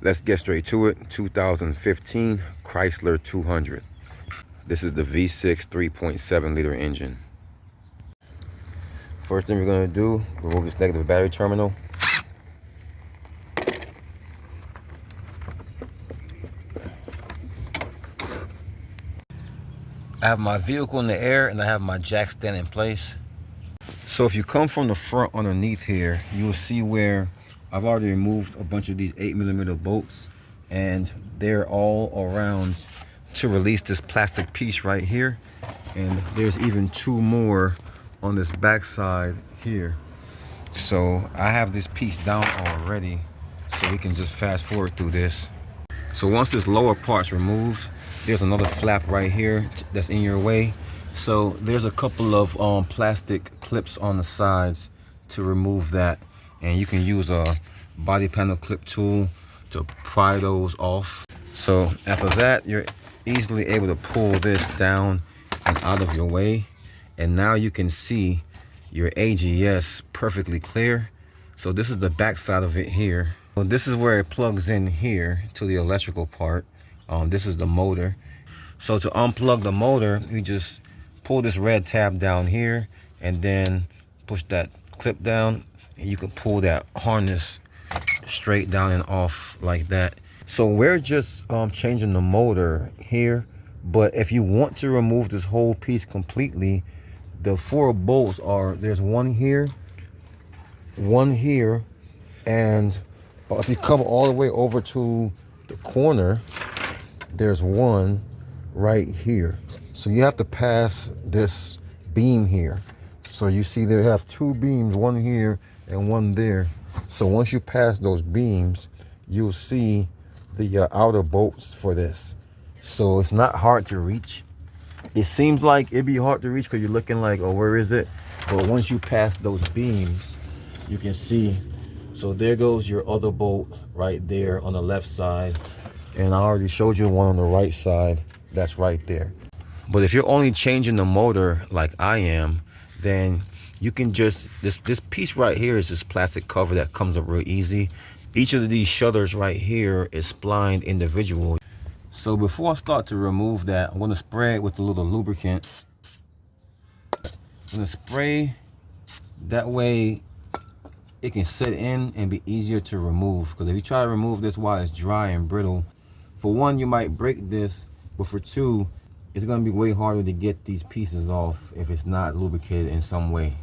Let's get straight to it. 2015 Chrysler 200. This is the V6 3.7 liter engine. First thing we're going to do, remove this negative battery terminal. I have my vehicle in the air and I have my jack stand in place. So if you come from the front underneath here, you will see where I've already removed a bunch of these 8mm bolts, and they're all around to release this plastic piece right here. And there's even two more on this back side here. So I have this piece down already, so we can just fast forward through this. So once this lower part's removed, there's another flap right here that's in your way. So there's a couple of plastic clips on the sides to remove that, and you can use a body panel clip tool to pry those off. So after that, you're easily able to pull this down and out of your way, and now you can see your AGS perfectly clear. So this is the back side of it here. So this is where it plugs in here to the electrical part. This is the motor. So to unplug the motor, you just pull this red tab down here and then push that clip down, and you can pull that harness straight down and off like that. So we're just changing the motor here, but if you want to remove this whole piece completely, the 4 bolts are, there's one here, and if you come all the way over to the corner, there's one right here. So you have to pass this beam here. So you see they have 2 beams, one here and one there. So once you pass those beams, you'll see the outer bolts for this. So it's not hard to reach. It seems like it'd be hard to reach because you're looking like, oh, where is it? But once you pass those beams, you can see. So there goes your other bolt right there on the left side. And I already showed you one on the right side. That's right there. But if you're only changing the motor like I am, then you can just, this piece right here is this plastic cover that comes up real easy. Each of these shutters right here is splined individual. So before I start to remove that, I'm going to spray it with a little lubricant. I'm going to spray, that way it can set in and be easier to remove. Because if you try to remove this while it's dry and brittle, for one, you might break this, but for two, it's going to be way harder to get these pieces off if it's not lubricated in some way.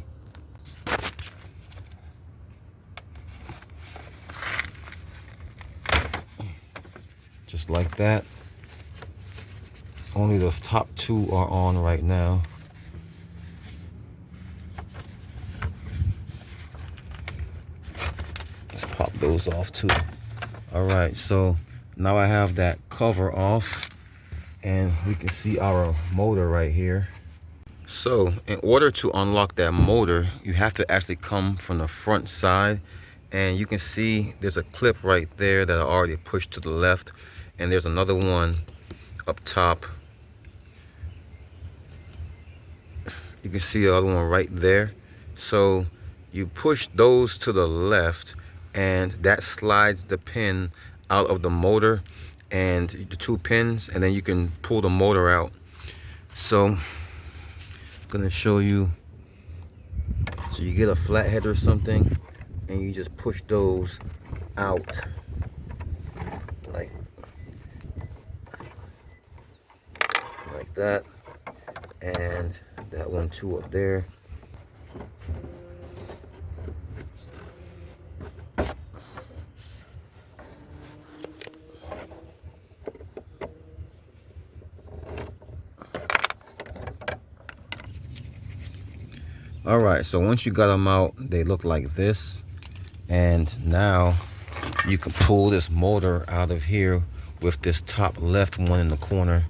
Just like that. Only the top 2 are on right now. Let's pop those off too. All right, so now I have that cover off, and we can see our motor right here. So in order to unlock that motor, you have to actually come from the front side, and you can see there's a clip right there that I already pushed to the left, and there's another one up top. You can see the other one right there. So you push those to the left, and that slides the pin out of the motor and the 2 pins, and then you can pull the motor out. So I'm gonna show you. So you get a flathead or something, and you just push those out like that, and that one too up there. All right, so once you got them out, they look like this, and now you can pull this motor out of here with this top left one in the corner.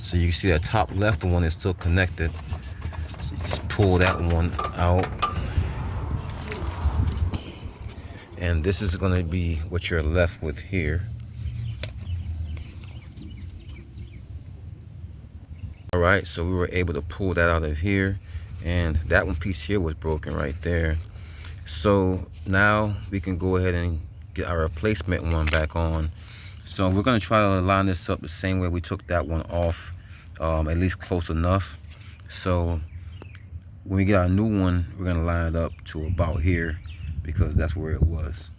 So you can see that top left one is still connected. So you just pull that one out. And this is going to be what you're left with here. All right, so we were able to pull that out of here. And that one piece here was broken right there. So now we can go ahead and get our replacement one back on. So we're gonna try to line this up the same way we took that one off, at least close enough. So when we get our new one, we're gonna line it up to about here because that's where it was.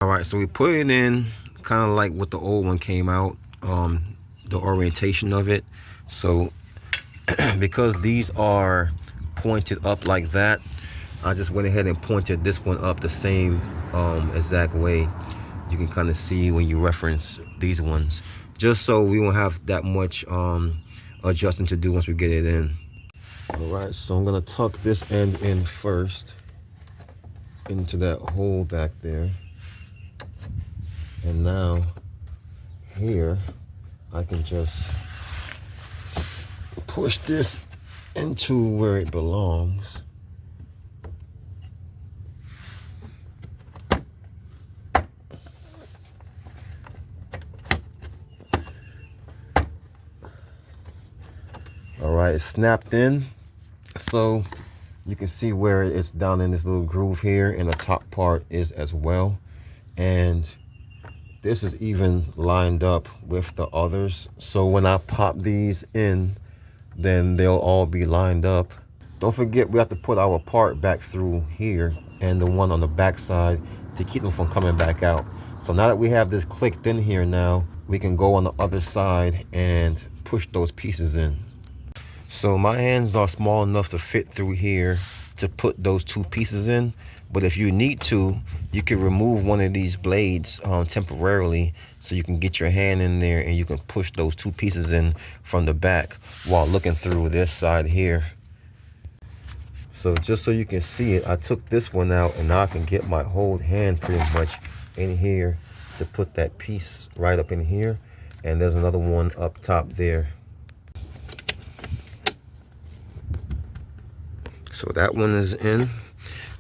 All right, so we put it in kind of like what the old one came out, the orientation of it. So because these are pointed up like that, I just went ahead and pointed this one up the same exact way. You can kind of see when you reference these ones, just so we won't have that much adjusting to do once we get it in. All right, so I'm gonna tuck this end in first into that hole back there. And now here, I can just push this into where it belongs. All right, it's snapped in. So you can see where it's down in this little groove here, and the top part is as well. And this is even lined up with the others. So when I pop these in, then they'll all be lined up. Don't forget, we have to put our part back through here and the one on the back side to keep them from coming back out. So now that we have this clicked in here now, we can go on the other side and push those pieces in. So my hands are small enough to fit through here to put those two pieces in. But if you need to, you can remove one of these blades temporarily, so you can get your hand in there and you can push those two pieces in from the back while looking through this side here. So just so you can see it, I took this one out, and now I can get my whole hand pretty much in here to put that piece right up in here. And there's another one up top there. So that one is in.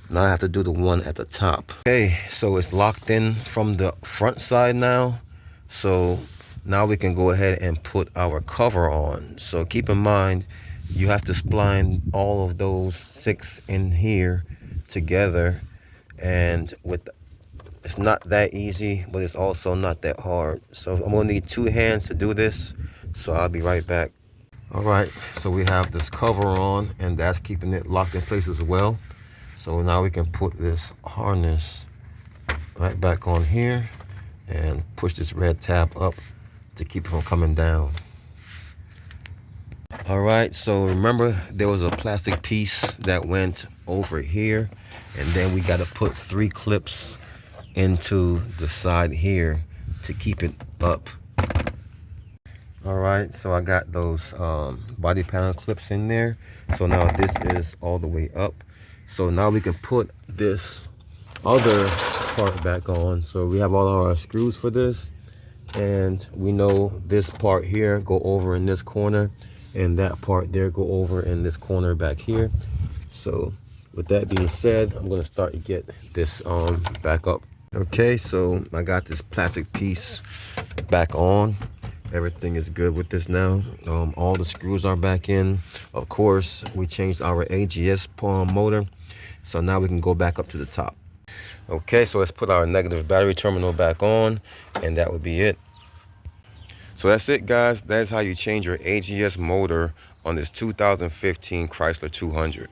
Now I have to do the one at the top. Okay, so it's locked in from the front side now. So now we can go ahead and put our cover on. So keep in mind, you have to spline all of those 6 in here together. And it's not that easy, but it's also not that hard. So I'm gonna need 2 hands to do this. So I'll be right back. All right, so we have this cover on, and that's keeping it locked in place as well. So now we can put this harness right back on here and push this red tab up to keep it from coming down. All right, so remember there was a plastic piece that went over here, and then we got to put 3 clips into the side here to keep it up. All right, so I got those body panel clips in there. So now this is all the way up. So now we can put this other part back on. So we have all our screws for this, and we know this part here go over in this corner, and that part there go over in this corner back here. So with that being said, I'm gonna start to get this back up. Okay, so I got this plastic piece back on. Everything is good with this now. All the screws are back in. Of course, we changed our AGS motor, so now we can go back up to the top. Okay, so let's put our negative battery terminal back on, and that would be it. So that's it, guys. That's how you change your AGS motor on this 2015 Chrysler 200.